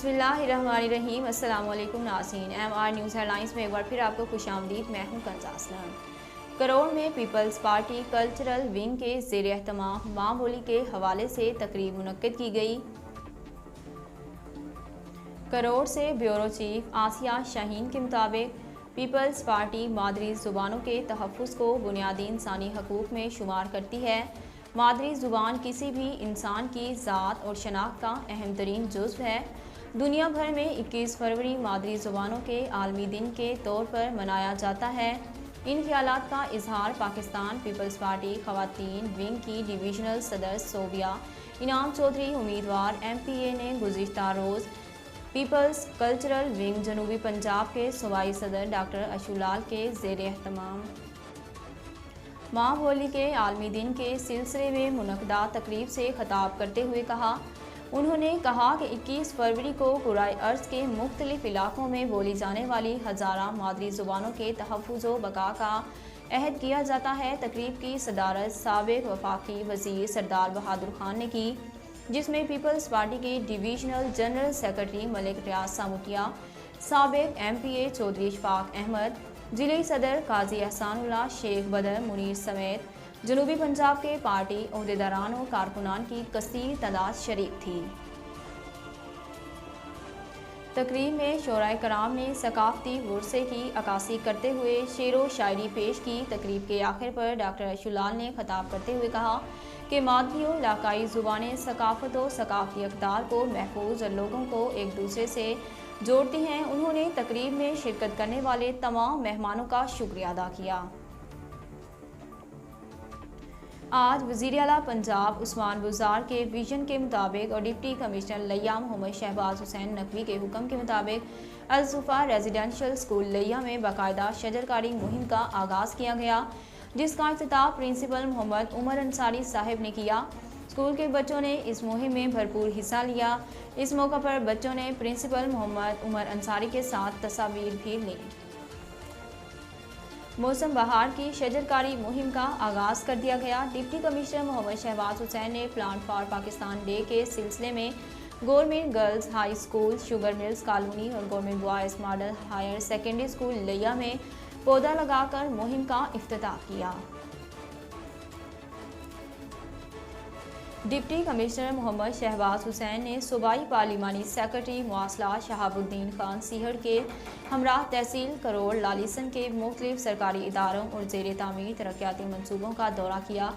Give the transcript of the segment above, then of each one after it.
बिस्मिल्लाहिर्रहमानिर्रहीम। अस्सलाम वालेकुम नाज़रीन। MR न्यूज़ हेडलाइंस में एक बार फिर आपको खुशामदीद। मैं हूँ कंज़ा असलम। करोड़ में पीपल्स पार्टी कल्चरल विंग के ज़ेर एहतमाम माँ बोली के हवाले से तकरीब मुनक्किद की गई। करोड़ से ब्यूरो चीफ आसिया शाहीन के मुताबिक पीपल्स पार्टी मादरी ज़ुबानों के तहफ़्फ़ुज़ को बुनियादी इंसानी हकूक़ में शुमार करती है। मादरी ज़ुबान किसी भी इंसान की ज़ात और शनाख्त का अहम तरीन जुज़्व है। दुनिया भर में 21 फरवरी मादरी ज़ुबानों के आलमी दिन के तौर पर मनाया जाता है। इन ख्यालात का इजहार पाकिस्तान पीपल्स पार्टी ख़वातीन विंग की डिवीज़नल सदर सोबिया इनाम चौधरी उम्मीदवार MPA ने गुज़िश्ता रोज़ पीपल्स कल्चरल विंग जनूबी पंजाब के सूबाई सदर डॉक्टर अशुलाल के ज़ेर एहतमाम माँ बोली के आलमी दिन के सिलसिले में मुनक़दा तकरीब से खिताब करते हुए कहा। उन्होंने कहा कि 21 फरवरी को कुराए अर्ज़ के मुख्तलिफ इलाकों में बोली जाने वाली हज़ारा मादरी ज़ुबानों के तहफ़्फ़ुज़ व बका का अहद किया जाता है। तकरीब की सदारत साबिक़ वफाकी वज़ीर सरदार बहादुर खान ने की, जिसमें पीपल्स पार्टी के डिवीज़नल जनरल सेक्रेटरी मलिक रियाज सामुटिया, साबिक़ MPA चौधरी इशफाक अहमद, जिले सदर काजी एहसानुल्लाह, शेख बदर मुनीर समेत जनूबी पंजाब के पार्टी ओहदेदारान और कारकुनान की कसीर तादाद शरीक थी। तकरीब में शोराए कराम ने सकाफ़ती वर्से की अक्कासी करते हुए शेर व शायरी पेश की। तकरीब के आखिर पर डॉक्टर अशुलाल ने खिताब करते हुए कहा कि मादरी और इलाकाई ज़ुबानें सकाफ़त और सकाफ़ती अक़दार को महफूज और लोगों को एक दूसरे से जोड़ती हैं। उन्होंने तकरीब में शिरकत करने वाले तमाम मेहमानों का शुक्रिया अदा किया। आज वज़ीर आला पंजाब उस्मान बुज़दार के विजन के मुताबिक और डिप्टी कमिश्नर लिया मोहम्मद शहबाज हुसैन नकवी के हुक्म के मुताबिक अल-सुफ़ा रेजिडेंशियल स्कूल लिया में बाकायदा शजरकारी मुहिम का आगाज़ किया गया, जिसका इफ्तिताह प्रिंसिपल मोहम्मद उमर अंसारी साहिब ने किया। स्कूल के बच्चों ने इस मुहिम में भरपूर हिस्सा लिया। इस मौका पर बच्चों ने प्रिंसिपल मोहम्मद उमर अंसारी के साथ तस्वीर भी ली। मौसम बहार की शजरकारी मुहिम का आगाज़ कर दिया गया। डिप्टी कमिश्नर मोहम्मद शहबाज हुसैन ने प्लांट फॉर पाकिस्तान डे के सिलसिले में government girls high school, sugar mills colony और government boys model higher secondary school Layyah में पौधा लगाकर मुहिम का इफ्तिताह किया। डिप्टी कमिश्नर मोहम्मद शहबाज हुसैन ने सूबाई पार्लिमानी सेक्रेटरी मवासलात शहाबुद्दीन खान सीहड़ के हमरा तहसील करोड़ लालिसन के मुख्तलिफ सरकारी इदारों और ज़ेर तामीर तरक्याती मनसूबों का दौरा किया।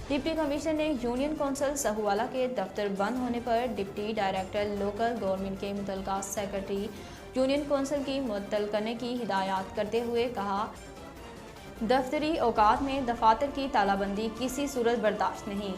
डिप्टी कमिश्नर ने यूनियन कौंसल सहुवाला के दफ्तर बंद होने पर डिप्टी डायरेक्टर लोकल गवर्नमेंट के मुतल्लिका सेक्रेटरी यूनियन कौंसल की मुअत्तल करने की हिदायत करते हुए कहा, दफ्तरी औकात में दफातर की तालाबंदी किसी सूरत बर्दाश्त नहीं।